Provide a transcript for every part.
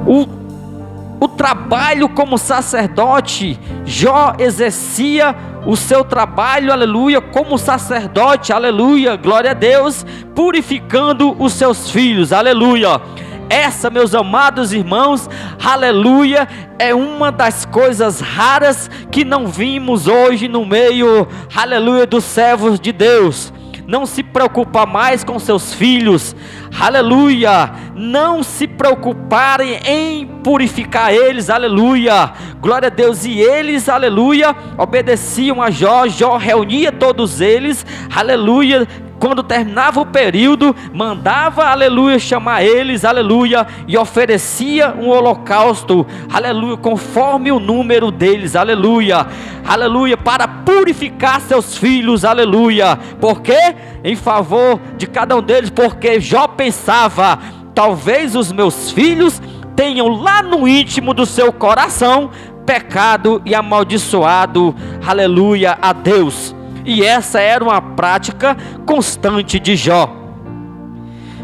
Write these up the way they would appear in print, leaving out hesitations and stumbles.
o trabalho como sacerdote. Jó exercia o seu trabalho, aleluia, como sacerdote, aleluia, glória a Deus, purificando os seus filhos, aleluia. Essa, meus amados irmãos, aleluia, é uma das coisas raras que não vimos hoje no meio, aleluia, dos servos de Deus. Não se preocupa mais com seus filhos, aleluia, não se preocuparem em purificar eles, aleluia, glória a Deus. E eles, aleluia, obedeciam a Jó. Jó reunia todos eles, aleluia. Quando terminava o período, mandava, aleluia, chamar eles, aleluia, e oferecia um holocausto, aleluia, conforme o número deles, aleluia, aleluia, para purificar seus filhos, aleluia. Por quê? Em favor de cada um deles, porque Jó pensava: talvez os meus filhos tenham lá no íntimo do seu coração pecado e amaldiçoado, aleluia, a Deus. E essa era uma prática constante de Jó.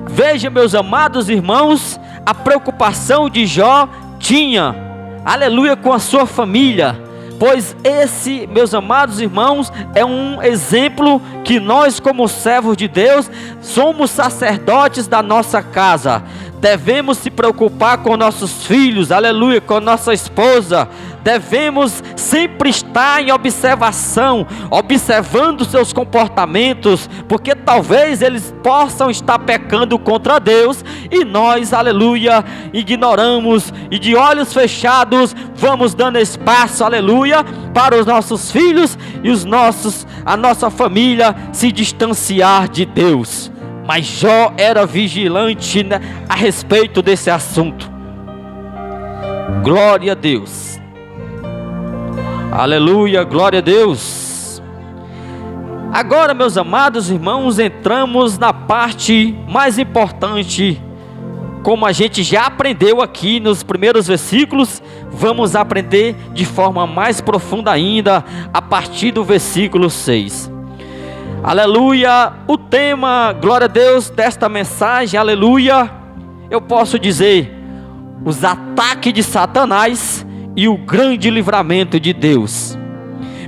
Veja, meus amados irmãos, a preocupação de Jó tinha, aleluia, com a sua família. Pois esse, meus amados irmãos, é um exemplo que nós, como servos de Deus, somos sacerdotes da nossa casa. Devemos se preocupar com nossos filhos, aleluia, com nossa esposa. Devemos sempre estar em observação, observando seus comportamentos, porque talvez eles possam estar pecando contra Deus, e nós, aleluia, ignoramos, e de olhos fechados, vamos dando espaço, aleluia, para os nossos filhos e a nossa família se distanciar de Deus. Mas Jó era vigilante, né, a respeito desse assunto. Glória a Deus. Aleluia, glória a Deus. Agora, meus amados irmãos, entramos na parte mais importante. Como a gente já aprendeu aqui nos primeiros versículos, vamos aprender de forma mais profunda ainda a partir do versículo 6. Aleluia, o tema, glória a Deus, desta mensagem, aleluia, eu posso dizer: os ataques de Satanás e o grande livramento de Deus.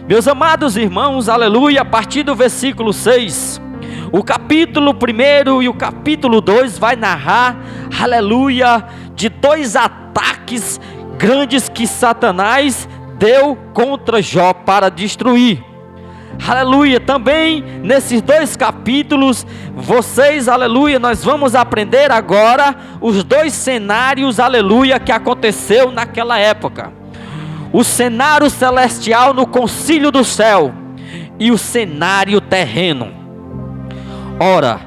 Meus amados irmãos, aleluia, a partir do versículo 6, o capítulo 1 e o capítulo 2 vai narrar, aleluia, de dois ataques grandes que Satanás deu contra Jó para destruir. Aleluia, também nesses dois capítulos, vocês, aleluia, nós vamos aprender agora os dois cenários, aleluia, que aconteceu naquela época. O cenário celestial no concílio do céu e o cenário terreno. Ora,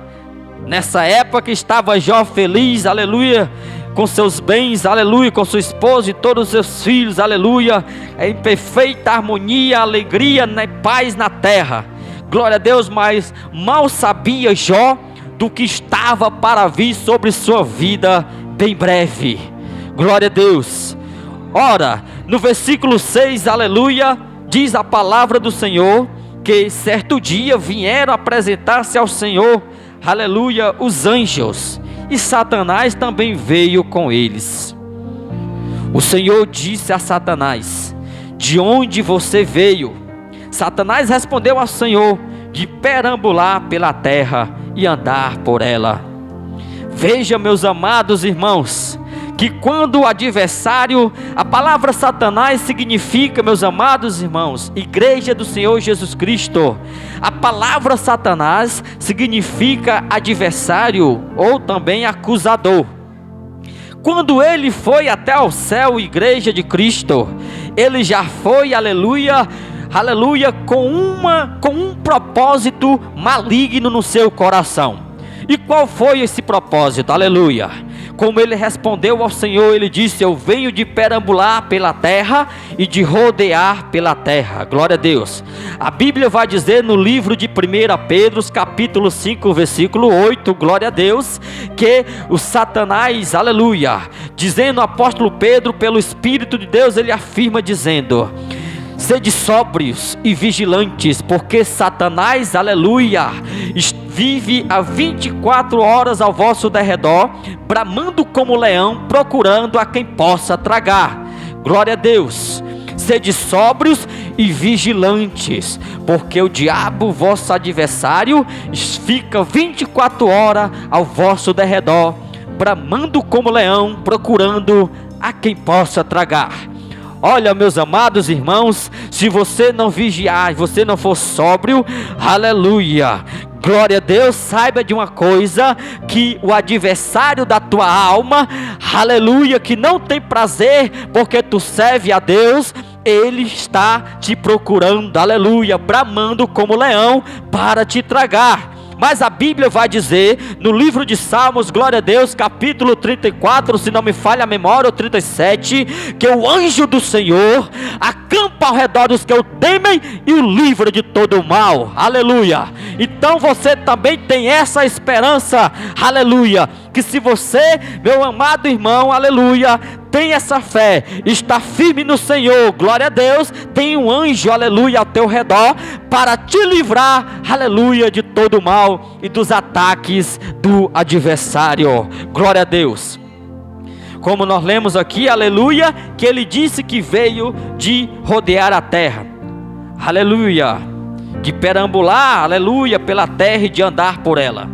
nessa época estava Jó feliz, aleluia, com seus bens, aleluia, com sua esposa e todos os seus filhos, aleluia, em perfeita harmonia, alegria, né, paz na terra, glória a Deus. Mas mal sabia Jó do que estava para vir sobre sua vida bem breve, glória a Deus. Ora, no versículo 6, aleluia, diz a palavra do Senhor, que certo dia vieram apresentar-se ao Senhor, aleluia, os anjos, e Satanás também veio com eles. O Senhor disse a Satanás: de onde você veio? Satanás respondeu ao Senhor: de perambular pela terra e andar por ela. Veja, meus amados irmãos, que quando o adversário, a palavra Satanás significa, meus amados irmãos, igreja do Senhor Jesus Cristo. A palavra Satanás significa adversário ou também acusador. Quando ele foi até ao céu, igreja de Cristo, ele já foi, aleluia, aleluia, com um propósito maligno no seu coração. E qual foi esse propósito? Aleluia. Como ele respondeu ao Senhor, ele disse: eu venho de perambular pela terra e de rodear pela terra. Glória a Deus. A Bíblia vai dizer no livro de 1 Pedro, capítulo 5, versículo 8, glória a Deus, que o Satanás, aleluia, dizendo o apóstolo Pedro, pelo Espírito de Deus, ele afirma dizendo: sede sóbrios e vigilantes, porque Satanás, aleluia, vive a 24 horas ao vosso derredor, bramando como leão, procurando a quem possa tragar. Glória a Deus. Sede sóbrios e vigilantes, porque o diabo, vosso adversário, fica 24 horas ao vosso derredor, bramando como leão, procurando a quem possa tragar. Olha, meus amados irmãos, se você não vigiar, você não for sóbrio, aleluia, glória a Deus, saiba de uma coisa, que o adversário da tua alma, aleluia, que não tem prazer porque tu serve a Deus, ele está te procurando, aleluia, bramando como leão para te tragar. Mas a Bíblia vai dizer, no livro de Salmos, glória a Deus, capítulo 34, se não me falha a memória, ou 37, que o anjo do Senhor acampa ao redor dos que o temem e o livra de todo o mal, aleluia. Então você também tem essa esperança, aleluia, que se você, meu amado irmão, aleluia, tem essa fé, está firme no Senhor, glória a Deus, tem um anjo, aleluia, ao teu redor, para te livrar, aleluia, de todo o mal e dos ataques do adversário, glória a Deus. Como nós lemos aqui, aleluia, que ele disse que veio de rodear a terra, aleluia, de perambular, aleluia, pela terra e de andar por ela.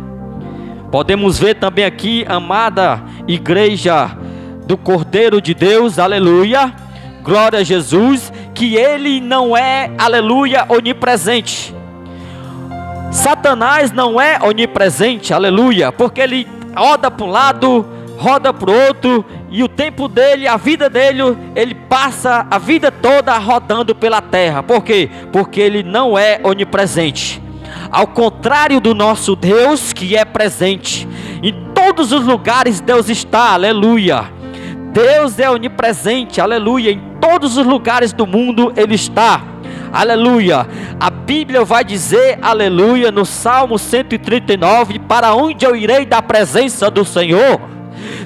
Podemos ver também aqui, amada igreja do Cordeiro de Deus, aleluia, glória a Jesus, que ele não é, aleluia, onipresente. Satanás não é onipresente, aleluia, porque ele roda para um lado, roda para o outro, e o tempo dele, a vida dele, ele passa a vida toda rodando pela terra. Por quê? Porque ele não é onipresente. Ao contrário do nosso Deus, que é presente em todos os lugares, Deus está, aleluia. Deus é onipresente, aleluia, em todos os lugares do mundo ele está, aleluia. A Bíblia vai dizer, aleluia, no Salmo 139, para onde eu irei da presença do Senhor?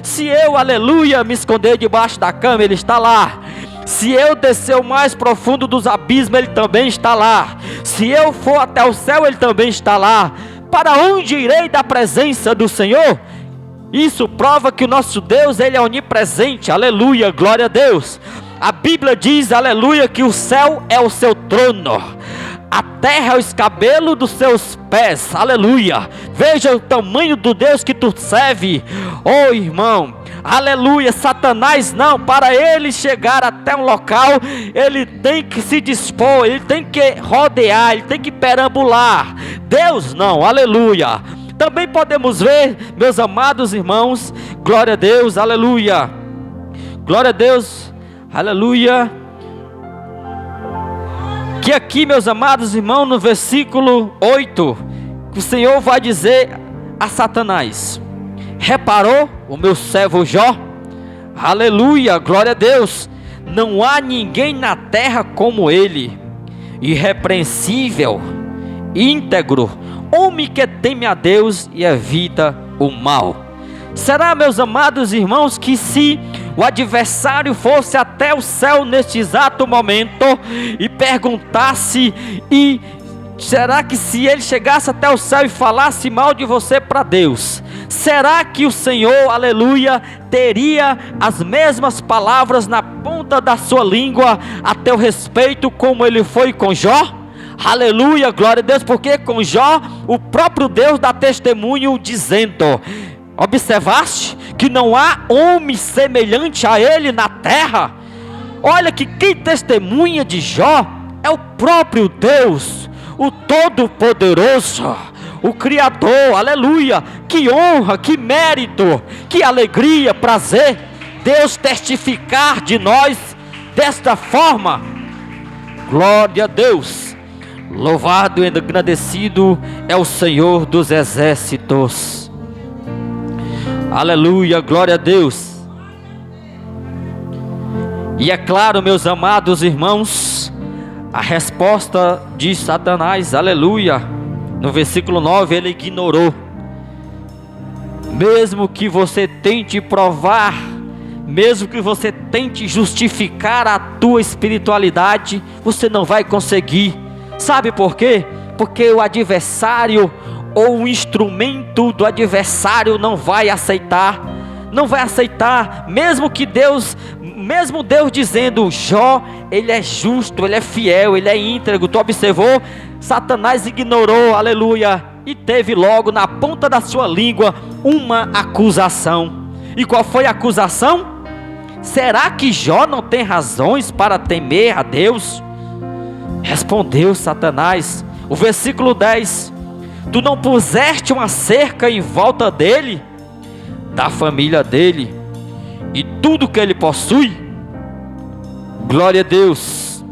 Se eu, aleluia, me esconder debaixo da cama, ele está lá. Se eu descer o mais profundo dos abismos, ele também está lá. Se eu for até o céu, ele também está lá. Para onde irei da presença do Senhor? Isso prova que o nosso Deus, ele é onipresente, aleluia, glória a Deus. A Bíblia diz, aleluia, que o céu é o seu trono, a terra é o escabelo dos seus pés, aleluia. Veja o tamanho do Deus que tu serve, oh irmão, aleluia. Satanás não, para ele chegar até um local, ele tem que se dispor, ele tem que rodear, ele tem que perambular. Deus não, aleluia. Também podemos ver, meus amados irmãos, glória a Deus, aleluia, glória a Deus, aleluia, que aqui, meus amados irmãos, no versículo 8, o Senhor vai dizer a Satanás: reparou o meu servo Jó? Aleluia, glória a Deus, não há ninguém na terra como ele, irrepreensível, íntegro, homem que teme a Deus e evita o mal. Será, meus amados irmãos, que se o adversário fosse até o céu neste exato momento e perguntasse, e será que se ele chegasse até o céu e falasse mal de você para Deus, será que o Senhor, aleluia, teria as mesmas palavras na ponta da sua língua a teu respeito como ele foi com Jó? Aleluia, glória a Deus, porque com Jó, o próprio Deus dá testemunho dizendo: observaste que não há homem semelhante a ele na terra? Olha que quem testemunha de Jó é o próprio Deus, o Todo-Poderoso, o Criador, aleluia. Que honra, que mérito, que alegria, prazer, Deus testificar de nós desta forma. Glória a Deus. Louvado e agradecido é o Senhor dos exércitos. Aleluia, glória a Deus. E é claro, meus amados irmãos, a resposta de Satanás, aleluia, no versículo 9, ele ignorou. Mesmo que você tente provar, mesmo que você tente justificar a tua espiritualidade, você não vai conseguir. Sabe por quê? Porque o adversário ou um instrumento do adversário não vai aceitar. Não vai aceitar, mesmo Deus dizendo: Jó, ele é justo, ele é fiel, ele é íntegro. Tu observou? Satanás ignorou, aleluia, e teve logo na ponta da sua língua uma acusação. E qual foi a acusação? Será que Jó não tem razões para temer a Deus? Respondeu Satanás, o versículo 10: Tu não puseste uma cerca em volta dele, da família dele e tudo que ele possui? Glória a Deus,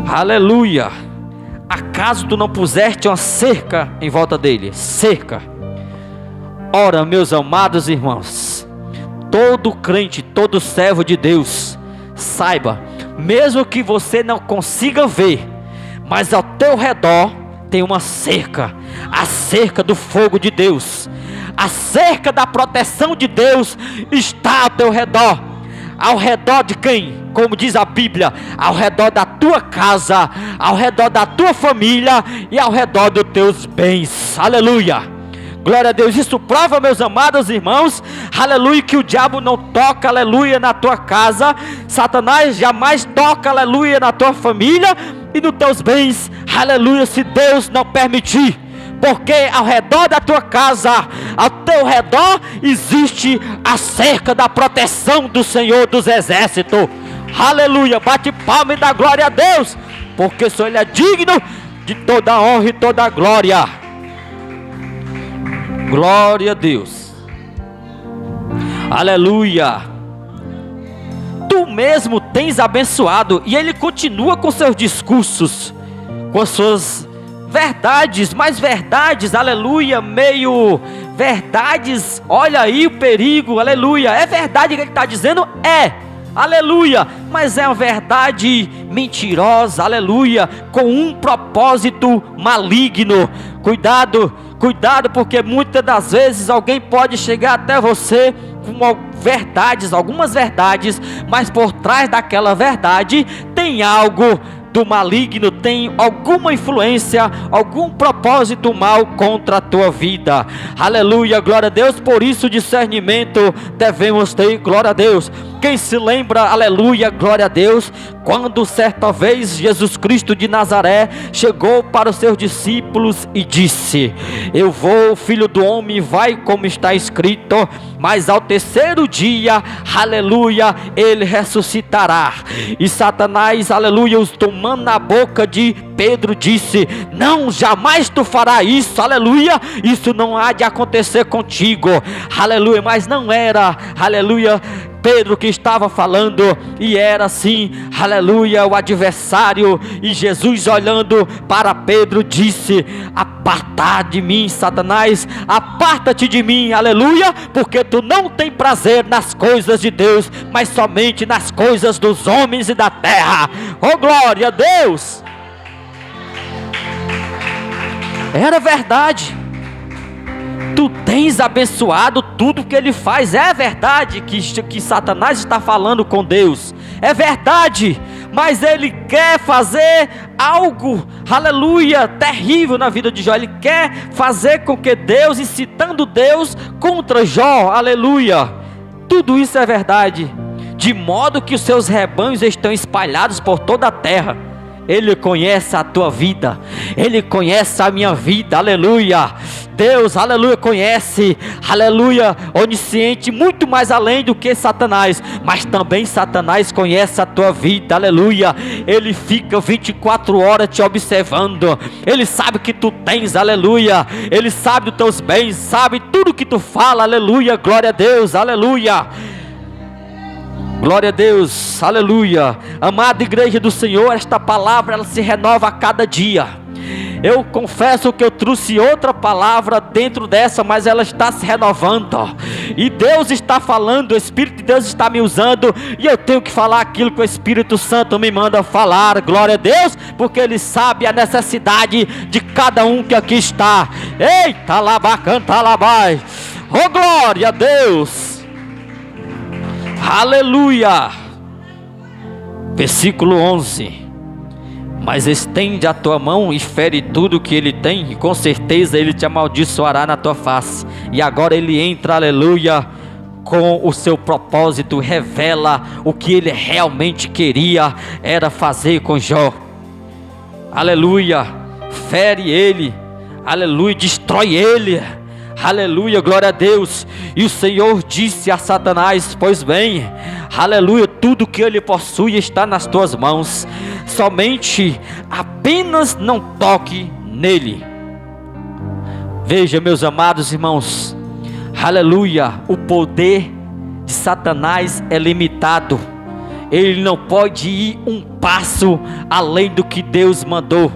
aleluia. Acaso tu não puseste uma cerca em volta dele? Cerca. Ora, meus amados irmãos, todo crente, todo servo de Deus, saiba, mesmo que você não consiga ver, mas ao teu redor tem uma cerca, a cerca do fogo de Deus, a cerca da proteção de Deus está ao teu redor. Ao redor de quem? Como diz a Bíblia, ao redor da tua casa, ao redor da tua família e ao redor dos teus bens. Aleluia. Glória a Deus. Isso prova, meus amados irmãos, aleluia, que o diabo não toca, aleluia, na tua casa. Satanás jamais toca, aleluia, na tua família e nos teus bens, aleluia, se Deus não permitir. Porque ao redor da tua casa, ao teu redor, existe a cerca da proteção do Senhor dos Exércitos. Aleluia, bate palma e dá glória a Deus, porque só Ele é digno de toda a honra e toda a glória. Glória a Deus. Aleluia. Tu mesmo tens abençoado. E ele continua com seus discursos, com as suas verdades, mais verdades, aleluia, meio verdades. Olha aí o perigo, aleluia. É verdade que ele está dizendo? É, aleluia, mas é uma verdade mentirosa, aleluia, com um propósito maligno. Cuidado, cuidado, porque muitas das vezes alguém pode chegar até você com verdades, algumas verdades, mas por trás daquela verdade tem algo do maligno, tem alguma influência, algum propósito mal contra a tua vida. Aleluia, glória a Deus. Por isso discernimento devemos ter, glória a Deus. Quem se lembra, aleluia, glória a Deus, quando certa vez Jesus Cristo de Nazaré chegou para os seus discípulos e disse: eu vou, filho do homem vai como está escrito, mas ao terceiro dia, aleluia, ele ressuscitará. E Satanás, aleluia, os tomando na boca de Pedro, disse: não, jamais tu farás isso, aleluia, isso não há de acontecer contigo, aleluia. Mas não era, aleluia, Pedro que estava falando, e era assim, aleluia, o adversário. E Jesus, olhando para Pedro, disse: aparta de mim, Satanás, aparta-te de mim, aleluia, porque tu não tem prazer nas coisas de Deus, mas somente nas coisas dos homens e da terra. Oh, glória a Deus. Era verdade. Tu tens abençoado tudo que ele faz. É verdade que Satanás está falando com Deus, é verdade, mas ele quer fazer algo, aleluia, terrível na vida de Jó. Ele quer fazer com que Deus, incitando Deus contra Jó, aleluia. Tudo isso é verdade, de modo que os seus rebanhos estão espalhados por toda a terra. Ele conhece a tua vida, Ele conhece a minha vida, aleluia. Deus, aleluia, conhece, aleluia, onisciente, muito mais além do que Satanás. Mas também Satanás conhece a tua vida, aleluia. Ele fica 24 horas te observando. Ele sabe que tu tens, aleluia. Ele sabe dos teus bens, sabe tudo que tu fala, aleluia. Glória a Deus, aleluia. Glória a Deus, aleluia. Amada igreja do Senhor, esta palavra ela se renova a cada dia. Eu confesso que eu trouxe outra palavra dentro dessa, mas ela está se renovando. E Deus está falando, o Espírito de Deus está me usando, e eu tenho que falar aquilo que o Espírito Santo me manda falar. Glória a Deus, porque Ele sabe a necessidade de cada um que aqui está. Eita, labacanta, labai. Oh, glória a Deus. Aleluia. Versículo 11. mas estende a tua mão e fere tudo que ele tem, e com certeza ele te amaldiçoará na tua face. E agora ele entra, aleluia, com o seu propósito, revela o que ele realmente queria, era fazer com Jó. Aleluia, fere ele, aleluia, destrói ele, aleluia, glória a Deus. E o Senhor disse a Satanás: pois bem, aleluia, tudo que ele possui está nas tuas mãos, somente apenas não toque nele. Veja, meus amados irmãos, aleluia, o poder de Satanás é limitado. Ele não pode ir um passo além do que Deus mandou.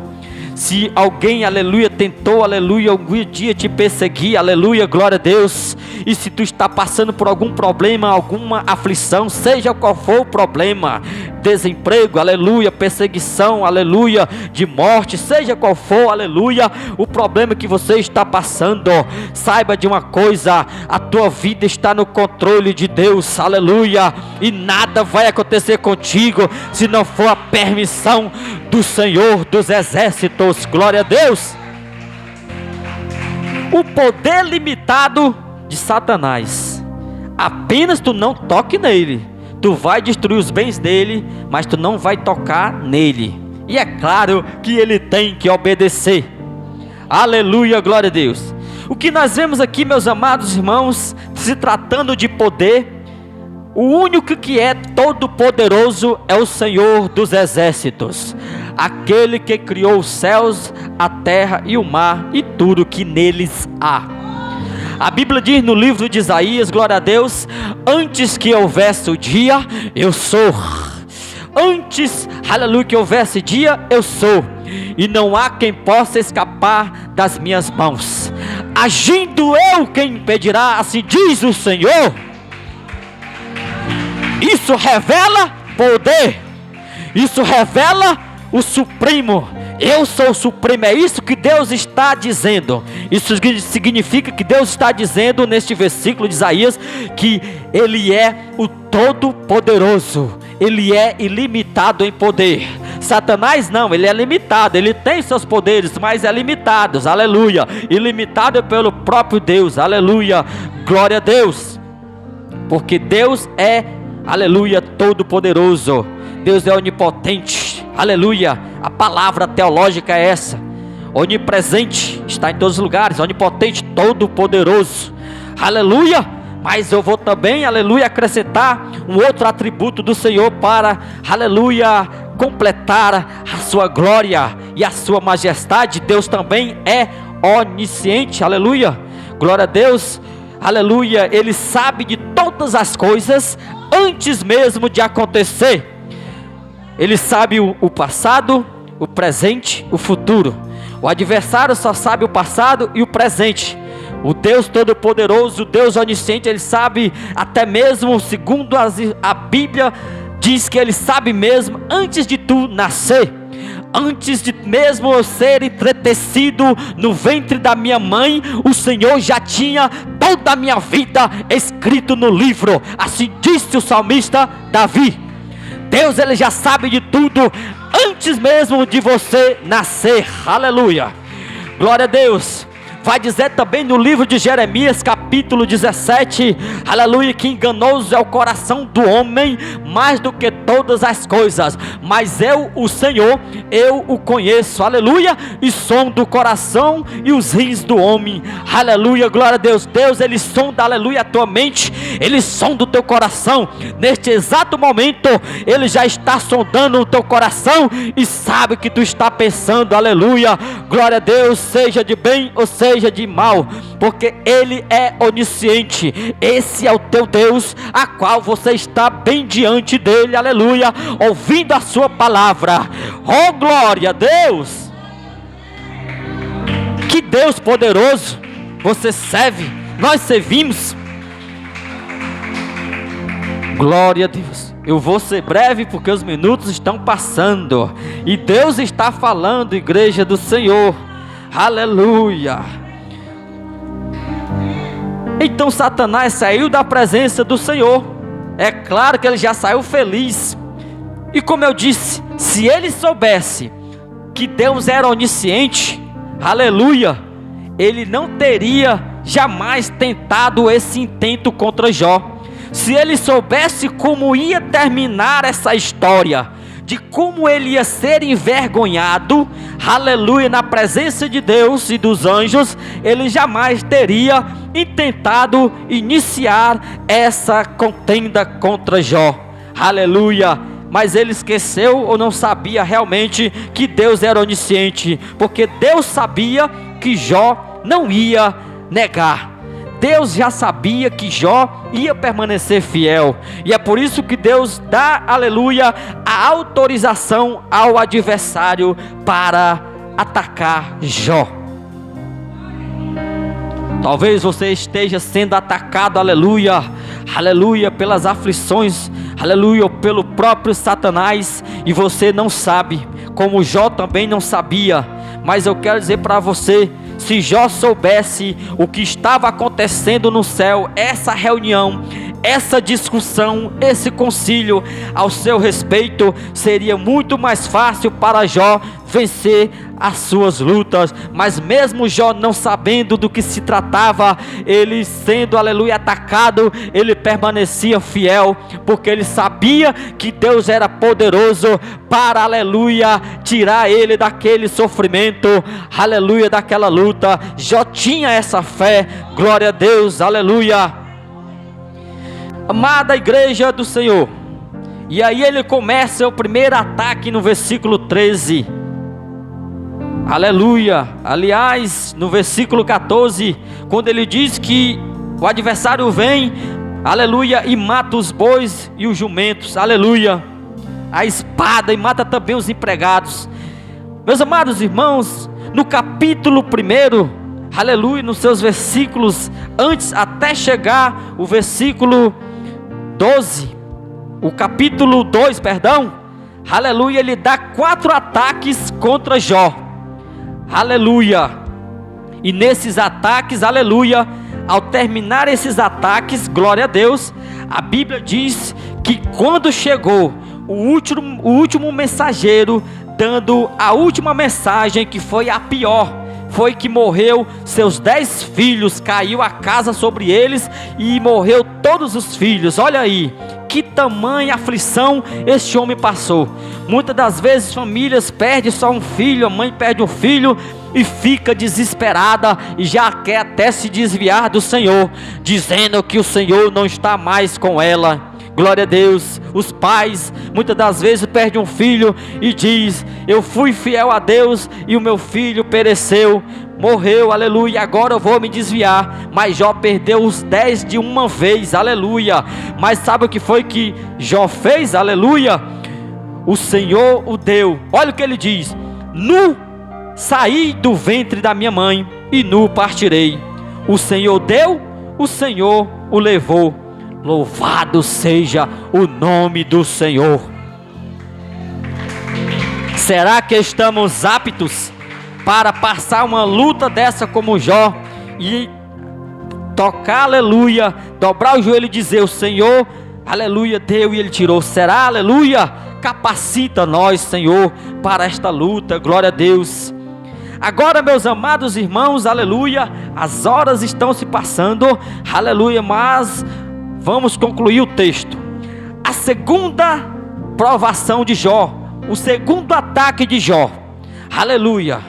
Se alguém, aleluia, tentou, aleluia, algum dia te perseguir, aleluia, glória a Deus, e se tu está passando por algum problema, alguma aflição, seja qual for o problema, desemprego, aleluia, perseguição, aleluia, de morte, seja qual for, aleluia, o problema que você está passando, saiba de uma coisa: a tua vida está no controle de Deus, aleluia, e nada vai acontecer contigo se não for a permissão do Senhor dos exércitos, glória a Deus. O poder limitado de Satanás, apenas tu não toque nele. Tu vai destruir os bens dele, mas tu não vai tocar nele. E é claro que ele tem que obedecer. Aleluia, glória a Deus. O que nós vemos aqui, meus amados irmãos, se tratando de poder, o único que é todo poderoso é o Senhor dos exércitos, aquele que criou os céus, a terra e o mar e tudo que neles há. A Bíblia diz no livro de Isaías, glória a Deus: antes que houvesse o dia, eu sou. Antes, aleluia, que houvesse dia, eu sou. E não há quem possa escapar das minhas mãos. Agindo eu, quem impedirá? Assim diz o Senhor. Isso revela poder. Isso revela o Supremo. Eu sou o Supremo, é isso que Deus está dizendo. Isso significa que Deus está dizendo neste versículo de Isaías que Ele é o Todo-Poderoso, Ele é ilimitado em poder. Satanás não, ele é limitado, ele tem seus poderes, mas é limitado, aleluia, ilimitado pelo próprio Deus, aleluia, glória a Deus, porque Deus é, aleluia, Todo-Poderoso, Deus é onipotente, aleluia. A palavra teológica é essa: onipresente, está em todos os lugares, onipotente, todo poderoso, aleluia. Mas eu vou também, aleluia, acrescentar um outro atributo do Senhor para, aleluia, completar a sua glória e a sua majestade. Deus também é onisciente, aleluia, glória a Deus, aleluia. Ele sabe de todas as coisas antes mesmo de acontecer. Ele sabe o passado, o presente, o futuro. O adversário só sabe o passado e o presente. O Deus Todo-Poderoso, o Deus Onisciente, Ele sabe até mesmo, segundo a Bíblia, diz que Ele sabe mesmo antes de tu nascer. Antes de mesmo eu ser entretecido no ventre da minha mãe, o Senhor já tinha toda a minha vida escrito no livro. Assim disse o salmista Davi. Deus, Ele já sabe de tudo antes mesmo de você nascer, aleluia, glória a Deus. Vai dizer também no livro de Jeremias, capítulo 17, aleluia, que enganoso é o coração do homem mais do que todas as coisas, mas eu, o Senhor, eu o conheço, aleluia, e sondo o coração e os rins do homem, aleluia, glória a Deus. Deus, Ele sonda, aleluia, a tua mente, Ele sonda o teu coração, neste exato momento, Ele já está sondando o teu coração e sabe o que tu está pensando, aleluia, glória a Deus, seja de bem ou seja de mal, porque Ele é onisciente. Esse é o teu Deus, a qual você está bem diante dele, aleluia, ouvindo a sua palavra. Oh, glória a Deus! Que Deus poderoso você serve, nós servimos. Glória a Deus. Eu vou ser breve porque os minutos estão passando e Deus está falando, igreja do Senhor, aleluia. Então Satanás saiu da presença do Senhor. É claro que ele já saiu feliz. E como eu disse, se ele soubesse que Deus era onisciente, aleluia, ele não teria jamais tentado esse intento contra Jó. Se ele soubesse como ia terminar essa história, de como ele ia ser envergonhado, aleluia, na presença de Deus e dos anjos, ele jamais teria intentado iniciar essa contenda contra Jó, aleluia. Mas ele esqueceu ou não sabia realmente que Deus era onisciente, porque Deus sabia que Jó não ia negar. Deus já sabia que Jó ia permanecer fiel, e é por isso que Deus dá, aleluia, a autorização ao adversário para atacar Jó. Talvez você esteja sendo atacado, aleluia, aleluia, pelas aflições, aleluia, pelo próprio Satanás, e você não sabe, como Jó também não sabia. Mas eu quero dizer para você, se Jó soubesse o que estava acontecendo no céu, essa reunião, essa discussão, esse concílio ao seu respeito, seria muito mais fácil para Jó vencer as suas lutas. Mas mesmo Jó não sabendo do que se tratava, ele sendo, aleluia, atacado, ele permanecia fiel, porque ele sabia que Deus era poderoso para, aleluia, tirar ele daquele sofrimento, aleluia, daquela luta. Jó tinha essa fé, glória a Deus, aleluia. Amada igreja do Senhor, e aí ele começa o primeiro ataque no versículo 13, aleluia. Aliás, no versículo 14, quando ele diz que o adversário vem, aleluia, e mata os bois e os jumentos, aleluia, a espada, e mata também os empregados. Meus amados irmãos, no capítulo 1, aleluia, nos seus versículos antes, até chegar o versículo 12, o capítulo 2, perdão, aleluia, ele dá 4 ataques contra Jó, aleluia. E nesses ataques, aleluia, ao terminar esses ataques, glória a Deus, a Bíblia diz que quando chegou o último mensageiro, dando a última mensagem, que foi a pior, foi que morreu seus 10 filhos, caiu a casa sobre eles e morreu todos os filhos. Olha aí, que tamanha aflição este homem passou. Muitas das vezes famílias perdem só um filho, a mãe perde um filho e fica desesperada e já quer até se desviar do Senhor, dizendo que o Senhor não está mais com ela. Glória a Deus. Os pais muitas das vezes perdem um filho e diz: eu fui fiel a Deus e o meu filho pereceu, morreu, aleluia, agora eu vou me desviar. Mas Jó perdeu os 10 de uma vez, aleluia. Mas sabe o que foi que Jó fez, aleluia? O Senhor o deu. Olha o que ele diz: nu saí do ventre da minha mãe e nu partirei. O Senhor deu, o Senhor o levou. Louvado seja o nome do Senhor. Será que estamos aptos para passar uma luta dessa como Jó e tocar, aleluia, dobrar o joelho e dizer: o Senhor, aleluia, deu e Ele tirou? Será, aleluia? Capacita nós, Senhor, para esta luta, glória a Deus. Agora, meus amados irmãos, aleluia, as horas estão se passando, aleluia, mas vamos concluir o texto. A segunda provação de Jó, o segundo ataque de Jó, aleluia.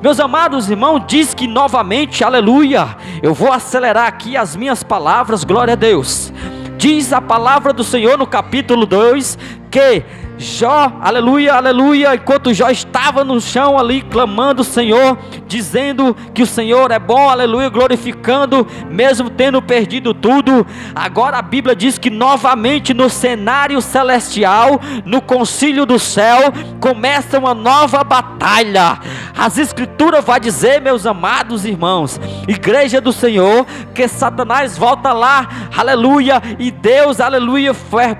Meus amados irmãos, diz que novamente, aleluia, eu vou acelerar aqui as minhas palavras, glória a Deus. Diz a palavra do Senhor no capítulo 2, que Jó, aleluia, aleluia, enquanto Jó estava no chão ali clamando o Senhor, dizendo que o Senhor é bom, aleluia, glorificando, mesmo tendo perdido tudo. Agora a Bíblia diz que novamente no cenário celestial, no concílio do céu, começa uma nova batalha. As escrituras vai dizer, meus amados irmãos, igreja do Senhor, que Satanás volta lá, aleluia, e Deus, aleluia,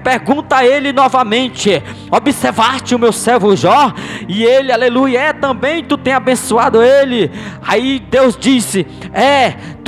pergunta a ele novamente: observaste o meu servo Jó? E ele, aleluia, também tu tem abençoado ele. Aí Deus disse: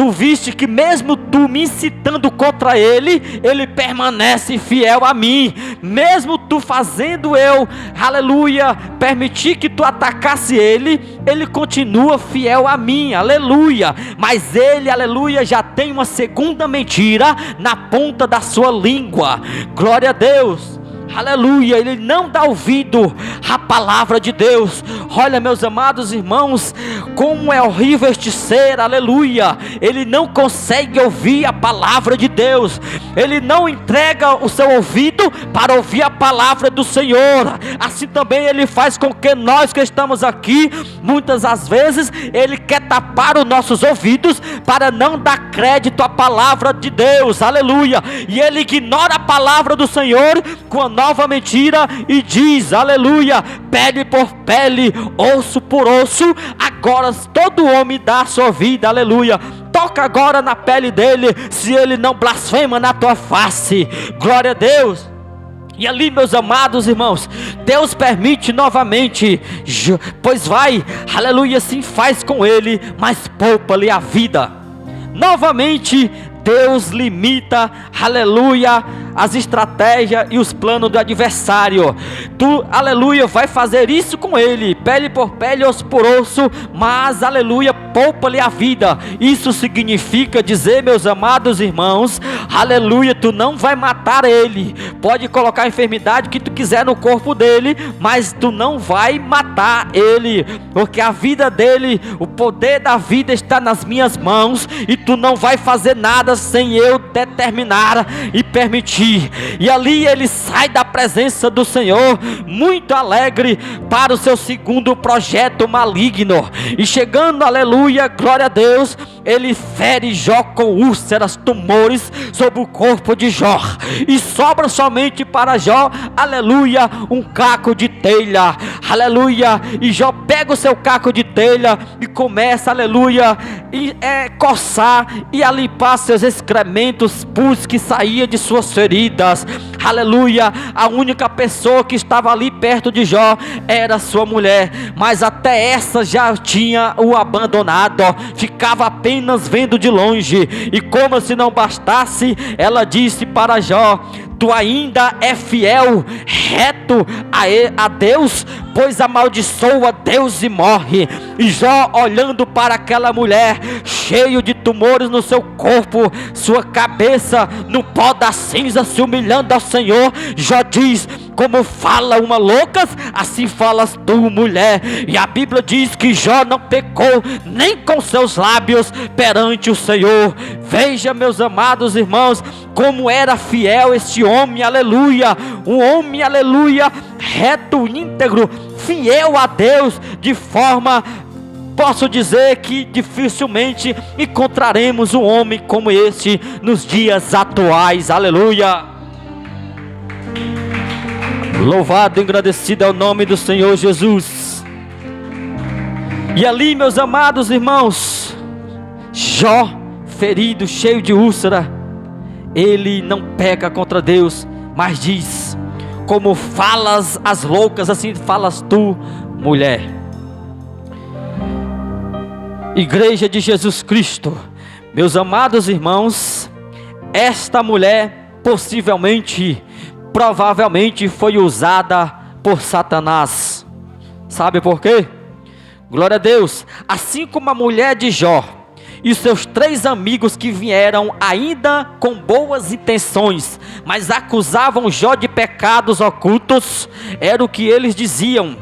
tu viste que mesmo tu me incitando contra ele, ele permanece fiel a mim. Mesmo tu fazendo eu, aleluia, permitir que tu atacasse ele, ele continua fiel a mim, aleluia. Mas ele, aleluia, já tem uma segunda mentira na ponta da sua língua. Glória a Deus. Aleluia, ele não dá ouvido à palavra de Deus. Olha, meus amados irmãos, como é horrível este ser, aleluia. Ele não consegue ouvir a palavra de Deus. Ele não entrega o seu ouvido para ouvir a palavra do Senhor. Assim também ele faz com que nós que estamos aqui, muitas das vezes, ele quer tapar os nossos ouvidos para não dar crédito à palavra de Deus, aleluia. E ele ignora a palavra do Senhor com a nova mentira e diz, aleluia, pele por pele, osso por osso. Agora todo homem dá a sua vida, aleluia. Toca agora na pele dele, se ele não blasfema na tua face. Glória a Deus. E ali, meus amados irmãos, Deus permite novamente, pois vai, aleluia, sim, faz com ele, mas poupa-lhe a vida. Novamente Deus limita, aleluia, as estratégias e os planos do adversário. Tu, aleluia, vai fazer isso com ele, pele por pele, osso por osso, mas, aleluia, poupa-lhe a vida. Isso significa dizer, meus amados irmãos, aleluia, tu não vai matar ele. Pode colocar a enfermidade que tu quiser no corpo dele, mas tu não vai matar ele, porque a vida dele, o poder da vida está nas minhas mãos, e tu não vai fazer nada sem eu determinar e permitir. E ali ele sai da presença do Senhor muito alegre para o seu segundo projeto maligno. E chegando, aleluia, glória a Deus, ele fere Jó com úlceras, tumores sobre o corpo de Jó, e sobra somente para Jó, aleluia, um caco de telha, aleluia. E Jó pega o seu caco de telha e começa, aleluia, coçar e a limpar seus excrementos, pus que saía de suas feridas, aleluia. A única pessoa que estava ali perto de Jó era sua mulher, mas até essa já tinha o abandonado, ficava apenas vendo de longe. E como se não bastasse, ela disse para Jó: tu ainda é fiel, reto a Deus, pois amaldiçoa Deus e morre. E Jó, olhando para aquela mulher, cheio de tumores no seu corpo, sua cabeça no pó da cinza, se humilhando ao Senhor, Jó diz: como fala uma louca, assim falas tu, mulher. E a Bíblia diz que Jó não pecou nem com seus lábios perante o Senhor. Veja, meus amados irmãos, como era fiel este homem, aleluia. Um homem, aleluia, reto, íntegro, fiel a Deus, de forma, posso dizer que dificilmente encontraremos um homem como este nos dias atuais, aleluia. Louvado e agradecido é o nome do Senhor Jesus. E ali, meus amados irmãos, Jó, ferido, cheio de úlcera, ele não peca contra Deus, mas diz: como falas as loucas, assim falas tu, mulher. Igreja de Jesus Cristo, meus amados irmãos, esta mulher provavelmente foi usada por Satanás. Sabe por quê? Glória a Deus. Assim como a mulher de Jó e os seus 3 amigos que vieram ainda com boas intenções, mas acusavam Jó de pecados ocultos, era o que eles diziam: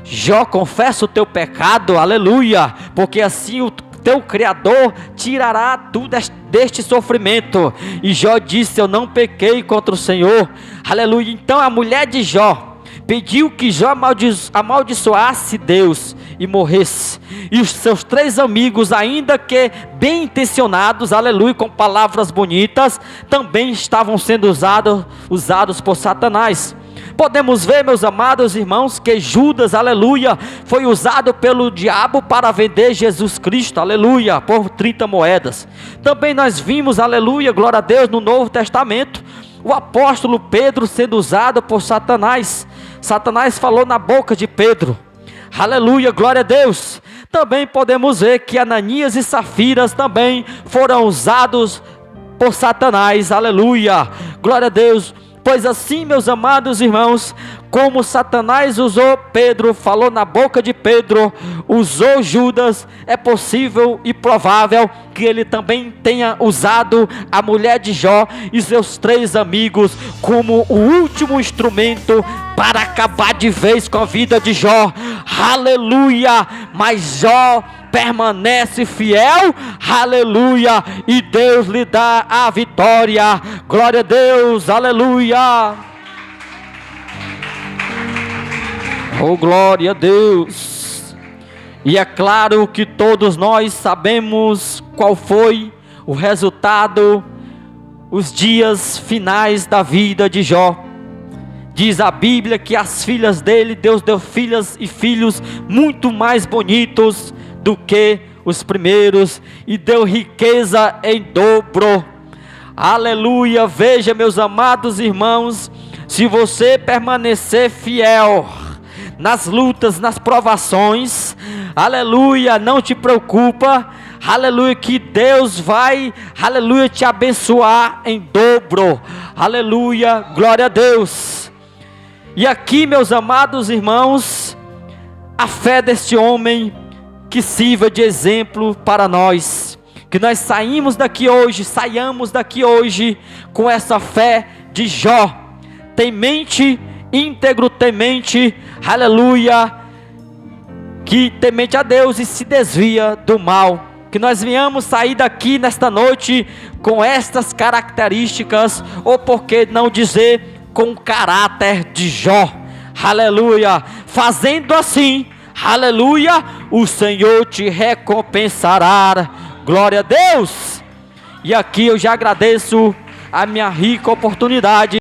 Jó, confessa o teu pecado, aleluia, porque assim o teu Criador tirará tu deste sofrimento. E Jó disse: eu não pequei contra o Senhor, aleluia. Então a mulher de Jó pediu que Jó amaldiçoasse Deus e morresse. E os seus 3 amigos, ainda que bem intencionados, aleluia, com palavras bonitas, também estavam sendo usados por Satanás. Podemos ver, meus amados irmãos, que Judas, aleluia, foi usado pelo diabo para vender Jesus Cristo, aleluia, por 30 moedas. Também nós vimos, aleluia, glória a Deus, no Novo Testamento, o apóstolo Pedro sendo usado por Satanás. Satanás falou na boca de Pedro, aleluia, glória a Deus. Também podemos ver que Ananias e Safiras também foram usados por Satanás, aleluia, glória a Deus. Pois assim, meus amados irmãos, como Satanás usou Pedro, falou na boca de Pedro, usou Judas, é possível e provável que ele também tenha usado a mulher de Jó e seus 3 amigos como o último instrumento para acabar de vez com a vida de Jó, aleluia. Mas Jó permanece fiel, aleluia, e Deus lhe dá a vitória, glória a Deus, aleluia. Oh, glória a Deus. E é claro que todos nós sabemos qual foi o resultado, os dias finais da vida de Jó. Diz a Bíblia que as filhas dele, Deus deu filhas e filhos muito mais bonitos do que os primeiros, e deu riqueza em dobro, aleluia. Veja, meus amados irmãos, se você permanecer fiel nas lutas, nas provações, aleluia, não te preocupa, aleluia, que Deus vai, aleluia, te abençoar em dobro, aleluia, glória a Deus. E aqui, meus amados irmãos, a fé deste homem que sirva de exemplo para nós, que nós saiamos daqui hoje com essa fé de Jó, temente, íntegro, temente, aleluia, que temente a Deus e se desvia do mal. Que nós venhamos sair daqui nesta noite com estas características, ou por que não dizer, com o caráter de Jó, aleluia. Fazendo assim, aleluia, o Senhor te recompensará, glória a Deus. E aqui eu já agradeço a minha rica oportunidade